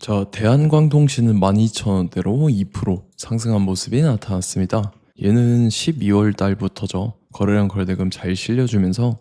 자, 대한광통신은 12,000원대로 2% 상승한 모습이 나타났습니다. 얘는 12월 달부터죠. 거래량 거래대금 잘 실려주면서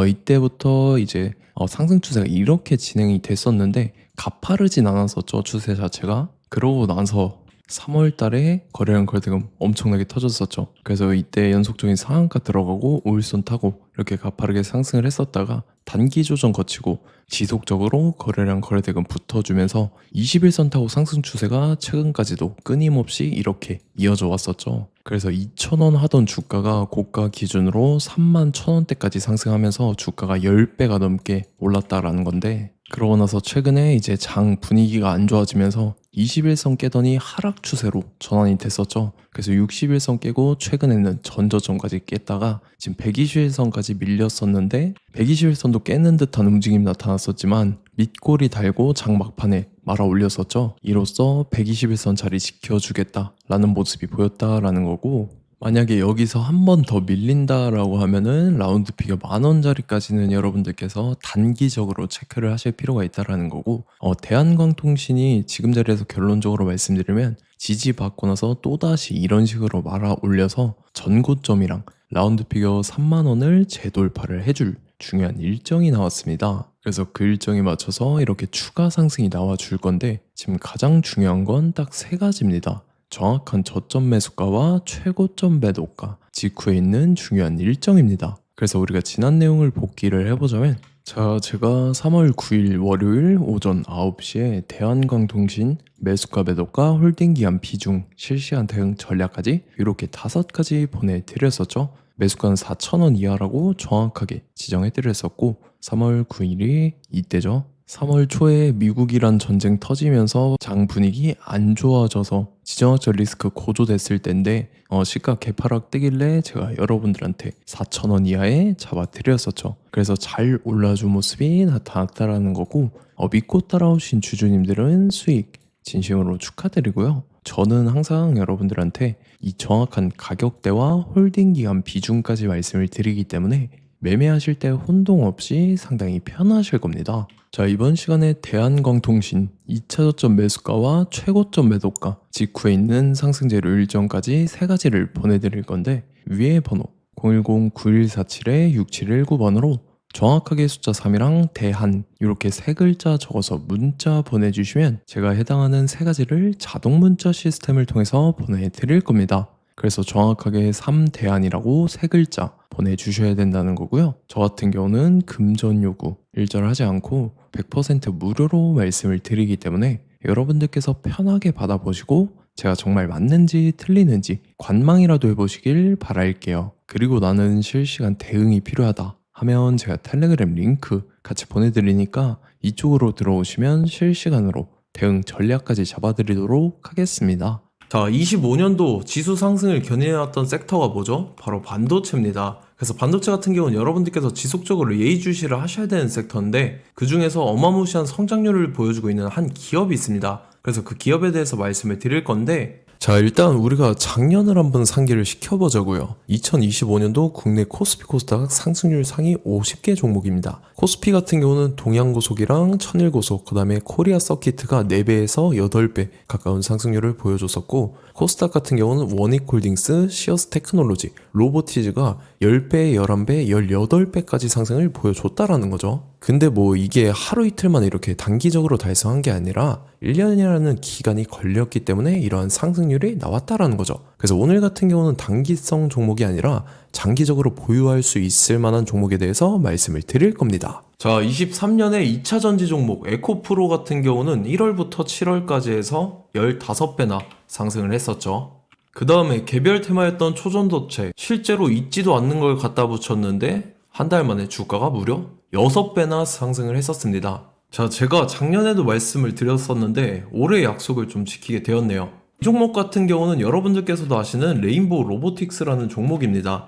이때부터 이제 상승 추세가 이렇게 진행이 됐었는데 가파르진 않았었죠, 추세 자체가. 그러고 나서 3월 달에 거래량 거래대금 엄청나게 터졌었죠. 그래서 이때 연속적인 상한가 들어가고 우일선 타고 이렇게 가파르게 상승을 했었다가 단기 조정 거치고 지속적으로 거래량 거래대금 붙어주면서 21선 타고 상승 추세가 최근까지도 끊임없이 이렇게 이어져 왔었죠. 그래서 2,000원 하던 주가가 고가 기준으로 31,000원대까지 상승하면서 주가가 10배가 넘게 올랐다라는 건데, 그러고 나서 최근에 이제 장 분위기가 안 좋아지면서 21선 깨더니 하락 추세로 전환이 됐었죠. 그래서 61선 깨고 최근에는 전저점까지 깼다가 지금 121선까지 밀렸었는데, 121선도 깨는 듯한 움직임이 나타났었지만 밑골이 달고 장 막판에 말아 올렸었죠. 이로써 121선 자리 지켜주겠다라는 모습이 보였다라는 거고, 만약에 여기서 한 번 더 밀린다라고 하면은 라운드 피겨 10,000원짜리까지는 여러분들께서 단기적으로 체크를 하실 필요가 있다라는 거고, 대한광통신이 지금 자리에서 결론적으로 말씀드리면 지지받고 나서 또다시 이런 식으로 말아 올려서 전고점이랑 라운드 피겨 30,000원을 재돌파를 해줄 중요한 일정이 나왔습니다. 그래서 그 일정에 맞춰서 이렇게 추가 상승이 나와 줄 건데, 지금 가장 중요한 건 딱 세 가지입니다. 정확한 저점 매수가와 최고점 매도가, 직후에 있는 중요한 일정입니다. 그래서 우리가 지난 내용을 복기를 해보자면, 자, 제가 3월 9일 월요일 오전 9시에 대한광통신 매수가 매도가 홀딩기한 비중 실시간 대응 전략까지 이렇게 5가지 보내드렸었죠. 매수가는 4,000원 이하라고 정확하게 지정해드렸었고, 3월 9일이 이때죠. 3월 초에 미국이란 전쟁 터지면서 장 분위기 안 좋아져서 지정학적 리스크 고조됐을 때인데, 시가 개파락 뜨길래 제가 여러분들한테 4,000원 이하에 잡아드렸었죠. 그래서 잘 올라준 모습이 나타났다라는 거고, 믿고 따라오신 주주님들은 수익 진심으로 축하드리고요. 저는 항상 여러분들한테 이 정확한 가격대와 홀딩 기간 비중까지 말씀을 드리기 때문에 매매하실 때 혼동 없이 상당히 편하실 겁니다. 자, 이번 시간에 대한광통신 2차 저점 매수가와 최고점 매도가, 직후에 있는 상승재료 일정까지 세 가지를 보내드릴 건데, 위에 번호 010-9147-6719번으로 정확하게 숫자 3이랑 대한 이렇게 세 글자 적어서 문자 보내주시면 제가 해당하는 세 가지를 자동 문자 시스템을 통해서 보내드릴 겁니다. 그래서 정확하게 3대안이라고 세 글자 보내주셔야 된다는 거고요. 저 같은 경우는 금전 요구 일절하지 않고 100% 무료로 말씀을 드리기 때문에 여러분들께서 편하게 받아보시고 제가 정말 맞는지 틀리는지 관망이라도 해보시길 바랄게요. 그리고 나는 실시간 대응이 필요하다 하면 제가 텔레그램 링크 같이 보내드리니까 이쪽으로 들어오시면 실시간으로 대응 전략까지 잡아드리도록 하겠습니다. 자, 25년도 지수 상승을 견인해왔던 섹터가 뭐죠? 바로 반도체입니다. 그래서 반도체 같은 경우는 여러분들께서 지속적으로 예의주시를 하셔야 되는 섹터인데, 그 중에서 어마무시한 성장률을 보여주고 있는 한 기업이 있습니다. 그래서 그 기업에 대해서 말씀을 드릴 건데, 자, 일단 우리가 작년을 한번 상기를 시켜보자고요. 2025년도 국내 코스피 코스닥 상승률 상위 50개 종목입니다. 코스피 같은 경우는 동양고속이랑 천일고속, 그 다음에 코리아 서키트가 4배에서 8배 가까운 상승률을 보여줬었고, 코스닥 같은 경우는 원익홀딩스, 시어스 테크놀로지, 로보티즈가 10배, 11배, 18배까지 상승을 보여줬다라는 거죠. 근데 뭐 이게 하루 이틀만 이렇게 단기적으로 달성한 게 아니라 1년이라는 기간이 걸렸기 때문에 이러한 상승률이 나왔다라는 거죠. 그래서 오늘 같은 경우는 단기성 종목이 아니라 장기적으로 보유할 수 있을 만한 종목에 대해서 말씀을 드릴 겁니다. 자, 23년에 2차 전지 종목 에코프로 같은 경우는 1월부터 7월까지 해서 15배나 상승을 했었죠. 그 다음에 개별 테마였던 초전도체, 실제로 있지도 않는 걸 갖다 붙였는데 한 달 만에 주가가 무려 6배나 상승을 했었습니다. 자, 제가 작년에도 말씀을 드렸었는데 올해 약속을 좀 지키게 되었네요. 이 종목 같은 경우는 여러분들께서도 아시는 레인보우 로보틱스라는 종목입니다.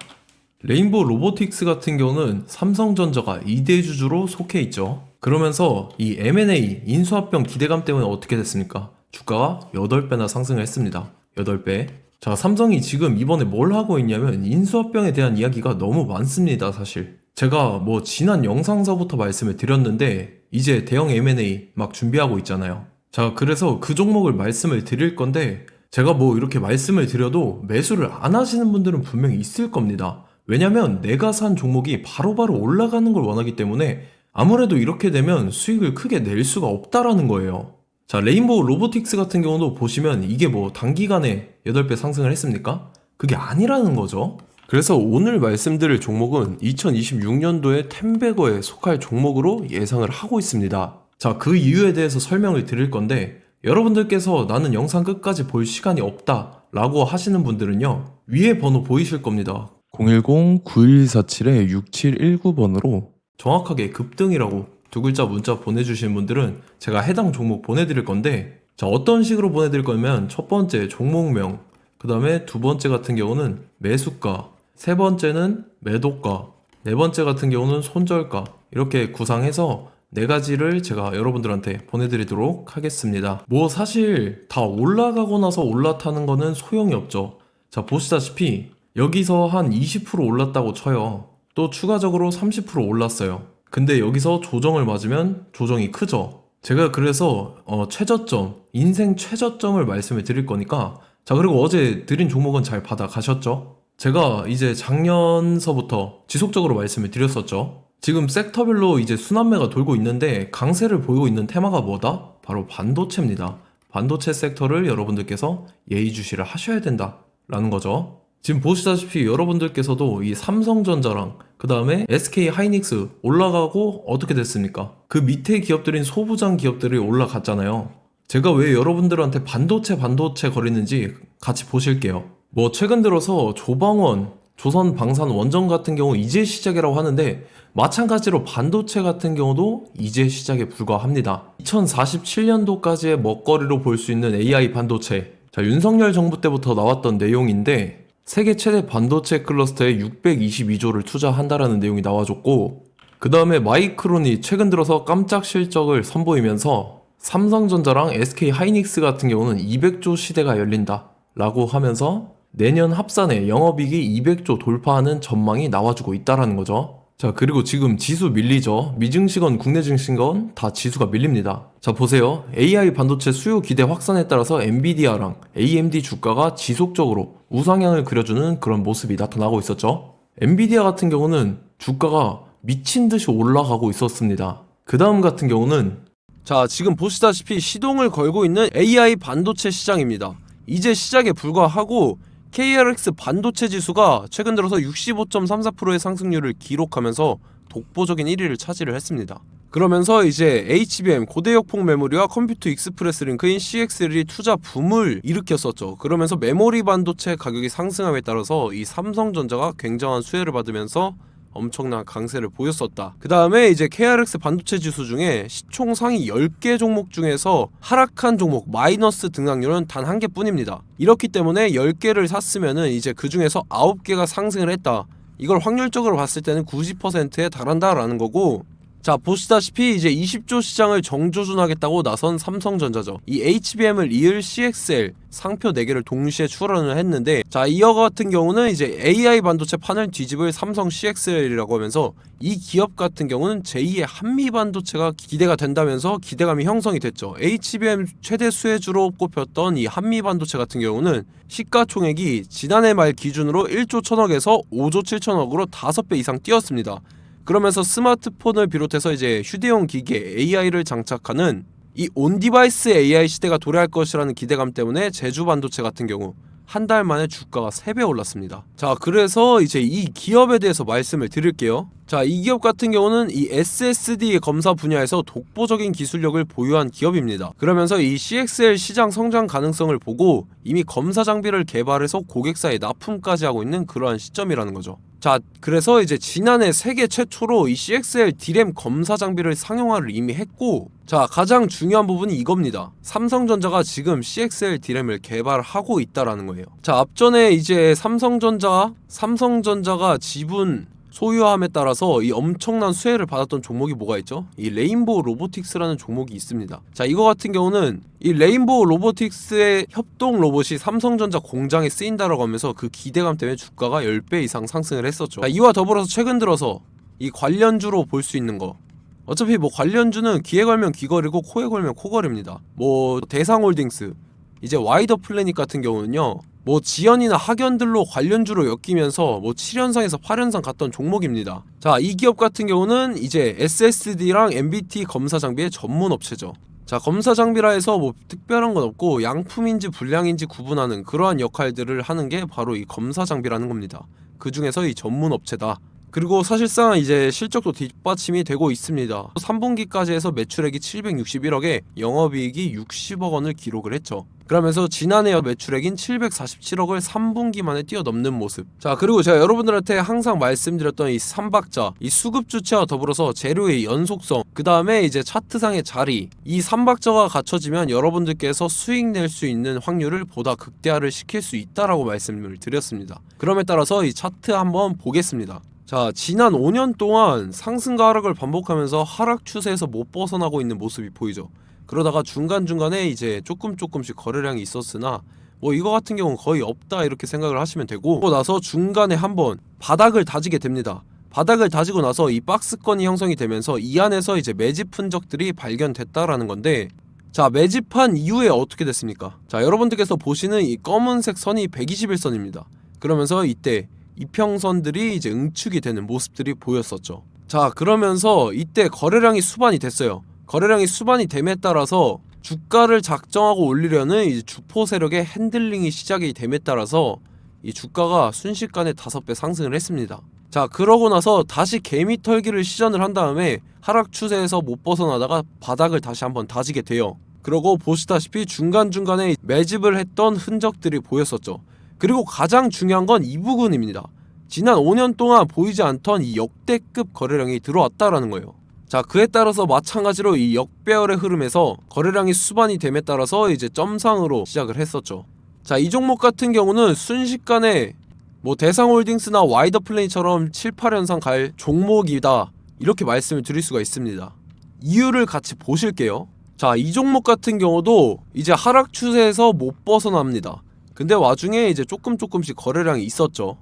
레인보우 로보틱스 같은 경우는 삼성전자가 2대 주주로 속해 있죠. 그러면서 이 M&A 인수합병 기대감 때문에 어떻게 됐습니까? 주가가 8배나 상승을 했습니다. 8배. 자, 삼성이 지금 이번에 뭘 하고 있냐면 인수합병에 대한 이야기가 너무 많습니다, 사실. 제가 지난 영상서부터 말씀을 드렸는데 이제 대형 M&A 막 준비하고 있잖아요. 자, 그래서 그 종목을 말씀을 드릴 건데, 제가 뭐 이렇게 말씀을 드려도 매수를 안 하시는 분들은 분명히 있을 겁니다. 왜냐면 내가 산 종목이 바로바로 올라가는 걸 원하기 때문에 아무래도 이렇게 되면 수익을 크게 낼 수가 없다라는 거예요. 자, 레인보우 로보틱스 같은 경우도 보시면 이게 뭐 단기간에 8배 상승을 했습니까? 그게 아니라는 거죠. 그래서 오늘 말씀드릴 종목은 2026년도에 텐베거에 속할 종목으로 예상을 하고 있습니다. 자, 그 이유에 대해서 설명을 드릴 건데, 여러분들께서 나는 영상 끝까지 볼 시간이 없다 라고 하시는 분들은요, 위에 번호 보이실 겁니다. 010-9147-6719번으로 정확하게 급등이라고 두 글자 문자 보내주신 분들은 제가 해당 종목 보내드릴 건데, 자, 어떤 식으로 보내드릴 거냐면 첫 번째 종목명, 그 다음에 두 번째 같은 경우는 매수가, 세 번째는 매도가, 네 번째 같은 경우는 손절가, 이렇게 구상해서 네 가지를 제가 여러분들한테 보내드리도록 하겠습니다. 뭐 사실 다 올라가고 나서 올라타는 거는 소용이 없죠. 자, 보시다시피 여기서 한 20% 올랐다고 쳐요. 또 추가적으로 30% 올랐어요. 근데 여기서 조정을 맞으면 조정이 크죠. 제가 그래서 최저점, 인생 최저점을 말씀을 드릴 거니까, 자, 그리고 어제 드린 종목은 잘 받아가셨죠? 제가 이제 작년서부터 지속적으로 말씀을 드렸었죠. 지금 섹터별로 이제 순환매가 돌고 있는데 강세를 보이고 있는 테마가 뭐다? 바로 반도체입니다. 반도체 섹터를 여러분들께서 예의주시를 하셔야 된다라는 거죠. 지금 보시다시피 여러분들께서도 이 삼성전자랑 그 다음에 SK 하이닉스 올라가고 어떻게 됐습니까? 그 밑에 기업들인 소부장 기업들이 올라갔잖아요. 제가 왜 여러분들한테 반도체 거리는지 같이 보실게요. 뭐 최근 들어서 조방원, 조선방산 원전 같은 경우 이제 시작이라고 하는데, 마찬가지로 반도체 같은 경우도 이제 시작에 불과합니다. 2047년도까지의 먹거리로 볼 수 있는 AI 반도체. 자, 윤석열 정부 때부터 나왔던 내용인데, 세계 최대 반도체 클러스터에 622조를 투자한다라는 내용이 나와줬고, 그 다음에 마이크론이 최근 들어서 깜짝 실적을 선보이면서 삼성전자랑 SK 하이닉스 같은 경우는 200조 시대가 열린다 라고 하면서 내년 합산에 영업이익이 200조 돌파하는 전망이 나와주고 있다라는 거죠. 자, 그리고 지금 지수 밀리죠. 미증시건 국내 증시건 다 지수가 밀립니다. 자, 보세요. AI 반도체 수요 기대 확산에 따라서 엔비디아랑 AMD 주가가 지속적으로 우상향을 그려주는 그런 모습이 나타나고 있었죠. 엔비디아 같은 경우는 주가가 미친 듯이 올라가고 있었습니다. 그 다음 같은 경우는, 자, 지금 보시다시피 시동을 걸고 있는 AI 반도체 시장입니다. 이제 시작에 불과하고 KRX 반도체 지수가 최근 들어서 65.34%의 상승률을 기록하면서 독보적인 1위를 차지를 했습니다. 그러면서 이제 HBM 고대역폭 메모리와 컴퓨터 익스프레스 링크인 CXL이 투자 붐을 일으켰었죠. 그러면서 메모리 반도체 가격이 상승함에 따라서 이 삼성전자가 굉장한 수혜를 받으면서 엄청난 강세를 보였었다. 그 다음에 이제 KRX 반도체 지수 중에 시총 상위 10개 종목 중에서 하락한 종목 마이너스 등락률은 단 1개뿐입니다. 이렇기 때문에 10개를 샀으면은 이제 그 중에서 9개가 상승을 했다. 이걸 확률적으로 봤을 때는 90%에 달한다라는 거고, 자, 보시다시피 이제 20조 시장을 정조준하겠다고 나선 삼성전자죠. 이 HBM을 이을 CXL 상표 4개를 동시에 출원을 했는데, 자, 이어 같은 경우는 이제 AI 반도체 판을 뒤집을 삼성 CXL이라고 하면서 이 기업 같은 경우는 제2의 한미 반도체가 기대가 된다면서 기대감이 형성이 됐죠. HBM 최대 수혜주로 꼽혔던 이 한미 반도체 같은 경우는 시가총액이 지난해 말 기준으로 1조 1000억에서 5조 7천억으로 5배 이상 뛰었습니다. 그러면서 스마트폰을 비롯해서 이제 휴대용 기기에 AI를 장착하는 이 온디바이스 AI 시대가 도래할 것이라는 기대감 때문에 제주 반도체 같은 경우 한 달 만에 주가가 3배 올랐습니다. 자, 그래서 이제 이 기업에 대해서 말씀을 드릴게요. 자, 이 기업 같은 경우는 이 SSD 검사 분야에서 독보적인 기술력을 보유한 기업입니다. 그러면서 이 CXL 시장 성장 가능성을 보고 이미 검사 장비를 개발해서 고객사에 납품까지 하고 있는 그러한 시점이라는 거죠. 자, 그래서 이제 지난해 세계 최초로 이 CXL D램 검사 장비를 상용화를 이미 했고, 자, 가장 중요한 부분이 이겁니다. 삼성전자가 지금 CXL D램을 개발하고 있다라는 거예요. 자, 앞전에 이제 삼성전자가 지분 소유함에 따라서 이 엄청난 수혜를 받았던 종목이 뭐가 있죠? 이 레인보우 로보틱스라는 종목이 있습니다. 자, 이거 같은 경우는 이 레인보우 로보틱스의 협동 로봇이 삼성전자 공장에 쓰인다라고 하면서 그 기대감 때문에 주가가 10배 이상 상승을 했었죠. 자, 이와 더불어서 최근 들어서 이 관련주로 볼 수 있는 거, 어차피 뭐 관련주는 귀에 걸면 귀걸이고 코에 걸면 코걸이입니다. 뭐 대상홀딩스, 이제 와이더 플래닛 같은 경우는요, 뭐 지연이나 학연들로 관련주로 엮이면서 뭐 7연상에서 8연상 갔던 종목입니다. 자, 이 기업 같은 경우는 이제 SSD랑 MBT 검사 장비의 전문 업체죠. 자, 검사 장비라 해서 뭐 특별한 건 없고 양품인지 불량인지 구분하는 그러한 역할들을 하는 게 바로 이 검사 장비라는 겁니다. 그 중에서 이 전문 업체다. 그리고 사실상 이제 실적도 뒷받침이 되고 있습니다. 3분기까지 해서 매출액이 761억에 영업이익이 60억 원을 기록을 했죠. 그러면서 지난해 매출액인 747억을 3분기 만에 뛰어넘는 모습. 자, 그리고 제가 여러분들한테 항상 말씀드렸던 이 3박자, 이 수급 주체와 더불어서 재료의 연속성, 그 다음에 이제 차트상의 자리, 이 3박자가 갖춰지면 여러분들께서 수익 낼 수 있는 확률을 보다 극대화를 시킬 수 있다라고 말씀을 드렸습니다. 그럼에 따라서 이 차트 한번 보겠습니다. 자, 지난 5년 동안 상승과 하락을 반복하면서 하락 추세에서 못 벗어나고 있는 모습이 보이죠. 그러다가 중간중간에 이제 조금씩 거래량이 있었으나 뭐 이거 같은 경우는 거의 없다 이렇게 생각을 하시면 되고, 그러고 나서 중간에 한번 바닥을 다지게 됩니다. 바닥을 다지고 나서 이 박스권이 형성이 되면서 이 안에서 이제 매집 흔적들이 발견됐다라는 건데, 자, 매집한 이후에 어떻게 됐습니까? 자, 여러분들께서 보시는 이 검은색 선이 121선입니다. 그러면서 이때 이평선들이 이제 응축이 되는 모습들이 보였었죠. 자, 그러면서 이때 거래량이 수반이 됐어요. 거래량이 수반이 됨에 따라서 주가를 작정하고 올리려는 이제 주포 세력의 핸들링이 시작이 됨에 따라서 이 주가가 순식간에 5배 상승을 했습니다. 자, 그러고 나서 다시 개미 털기를 시전을 한 다음에 하락 추세에서 못 벗어나다가 바닥을 다시 한번 다지게 돼요. 그러고 보시다시피 중간중간에 매집을 했던 흔적들이 보였었죠. 그리고 가장 중요한 건 이 부분입니다. 지난 5년 동안 보이지 않던 이 역대급 거래량이 들어왔다라는 거예요. 자, 그에 따라서 마찬가지로 이 역배열의 흐름에서 거래량이 수반이 됨에 따라서 이제 점상으로 시작을 했었죠. 자, 이 종목 같은 경우는 순식간에 뭐 대상홀딩스나 와이더 플래닛처럼 7, 8연상 갈 종목이다 이렇게 말씀을 드릴 수가 있습니다. 이유를 같이 보실게요. 자, 이 종목 같은 경우도 이제 하락 추세에서 못 벗어납니다. 근데 와중에 이제 조금씩 거래량이 있었죠.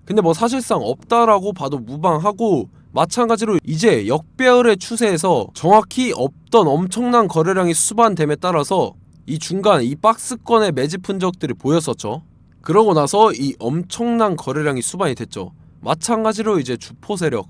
근데 뭐 사실상 없다라고 봐도 무방하고, 마찬가지로 이제 역배열의 추세에서 정확히 없던 엄청난 거래량이 수반됨에 따라서 이 중간 이 박스권의 매집 흔적들이 보였었죠. 그러고 나서 이 엄청난 거래량이 수반이 됐죠. 마찬가지로 이제 주포 세력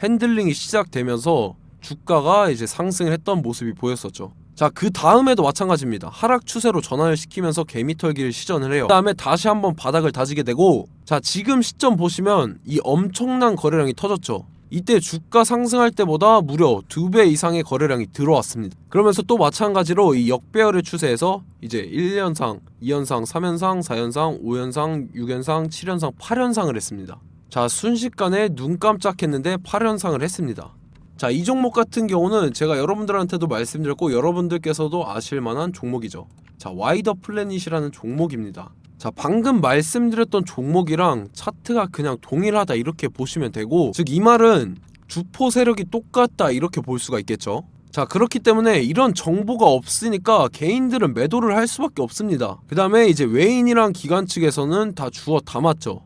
핸들링이 시작되면서 주가가 이제 상승을 했던 모습이 보였었죠. 자, 그 다음에도 마찬가지입니다. 하락 추세로 전환을 시키면서 개미 털기를 시전을 해요. 그 다음에 다시 한번 바닥을 다지게 되고, 자, 지금 시점 보시면 이 엄청난 거래량이 터졌죠. 이때 주가 상승할 때보다 무려 2배 이상의 거래량이 들어왔습니다. 그러면서 또 마찬가지로 이 역배열의 추세에서 이제 1연상, 2연상, 3연상, 4연상, 5연상, 6연상, 7연상, 8연상을 했습니다. 자, 순식간에 눈 깜짝했는데 8연상을 했습니다. 자, 이 종목 같은 경우는 제가 여러분들한테도 말씀드렸고 여러분들께서도 아실만한 종목이죠. 자, 와이더 플래닛이라는 종목입니다. 자, 방금 말씀드렸던 종목이랑 차트가 그냥 동일하다 이렇게 보시면 되고, 즉 이 말은 주포 세력이 똑같다 이렇게 볼 수가 있겠죠. 자, 그렇기 때문에 이런 정보가 없으니까 개인들은 매도를 할 수밖에 없습니다. 그 다음에 이제 외인이랑 기관 측에서는 다 주워 담았죠.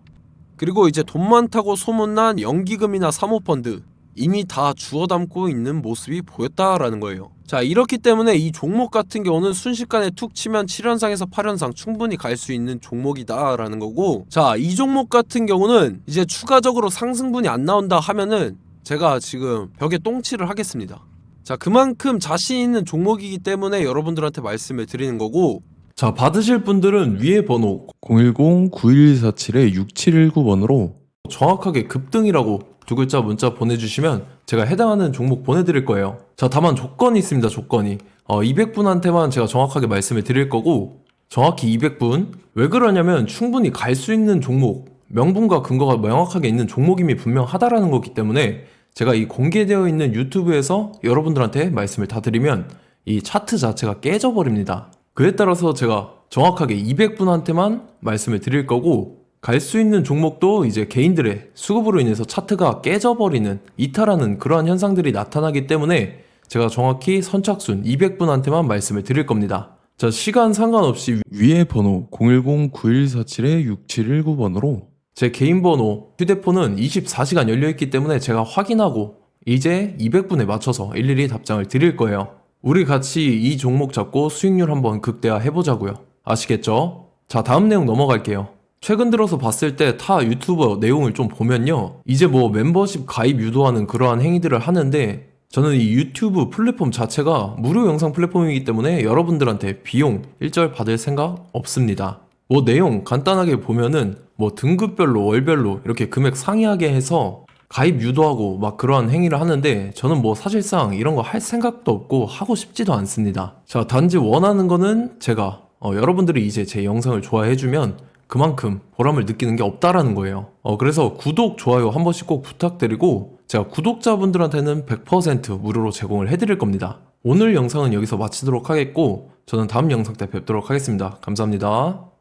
그리고 이제 돈 많다고 소문난 연기금이나 사모펀드 이미 다 주워 담고 있는 모습이 보였다라는 거예요. 자, 이렇기 때문에 이 종목 같은 경우는 순식간에 툭 치면 7연상에서 8연상 충분히 갈 수 있는 종목이다 라는 거고, 자, 이 종목 같은 경우는 이제 추가적으로 상승분이 안 나온다 하면은 제가 지금 벽에 똥칠을 하겠습니다. 자, 그만큼 자신 있는 종목이기 때문에 여러분들한테 말씀을 드리는 거고, 자, 받으실 분들은 위에 번호 010-9147-6719번으로 정확하게 급등이라고 두 글자 문자 보내주시면 제가 해당하는 종목 보내드릴 거예요. 자, 다만 조건이 있습니다. 조건이 200분한테만 제가 정확하게 말씀을 드릴 거고, 정확히 200분. 왜 그러냐면 충분히 갈 수 있는 종목, 명분과 근거가 명확하게 있는 종목임이 분명하다라는 거기 때문에 제가 이 공개되어 있는 유튜브에서 여러분들한테 말씀을 다 드리면 이 차트 자체가 깨져버립니다. 그에 따라서 제가 정확하게 200분한테만 말씀을 드릴 거고, 갈 수 있는 종목도 이제 개인들의 수급으로 인해서 차트가 깨져버리는, 이탈하는 그러한 현상들이 나타나기 때문에 제가 정확히 선착순 200분한테만 말씀을 드릴 겁니다. 자, 시간 상관없이 위에 번호 010-9147-6719번으로 제 개인 번호, 휴대폰은 24시간 열려있기 때문에 제가 확인하고 이제 200분에 맞춰서 일일이 답장을 드릴 거예요. 우리 같이 이 종목 잡고 수익률 한번 극대화 해보자고요. 아시겠죠? 자, 다음 내용 넘어갈게요. 최근 들어서 봤을 때 타 유튜버 내용을 좀 보면요. 이제 뭐 멤버십 가입 유도하는 그러한 행위들을 하는데 저는 이 유튜브 플랫폼 자체가 무료 영상 플랫폼이기 때문에 여러분들한테 비용 일절 받을 생각 없습니다. 뭐 내용 간단하게 보면은 뭐 등급별로 월별로 이렇게 금액 상이하게 해서 가입 유도하고 막 그러한 행위를 하는데 저는 뭐 사실상 이런 거 할 생각도 없고 하고 싶지도 않습니다. 자, 단지 원하는 거는 제가 여러분들이 이제 제 영상을 좋아해주면 그만큼 보람을 느끼는 게 없다라는 거예요. 그래서 구독, 좋아요 한 번씩 꼭 부탁드리고 제가 구독자분들한테는 100% 무료로 제공을 해드릴 겁니다. 오늘 영상은 여기서 마치도록 하겠고 저는 다음 영상 때 뵙도록 하겠습니다. 감사합니다.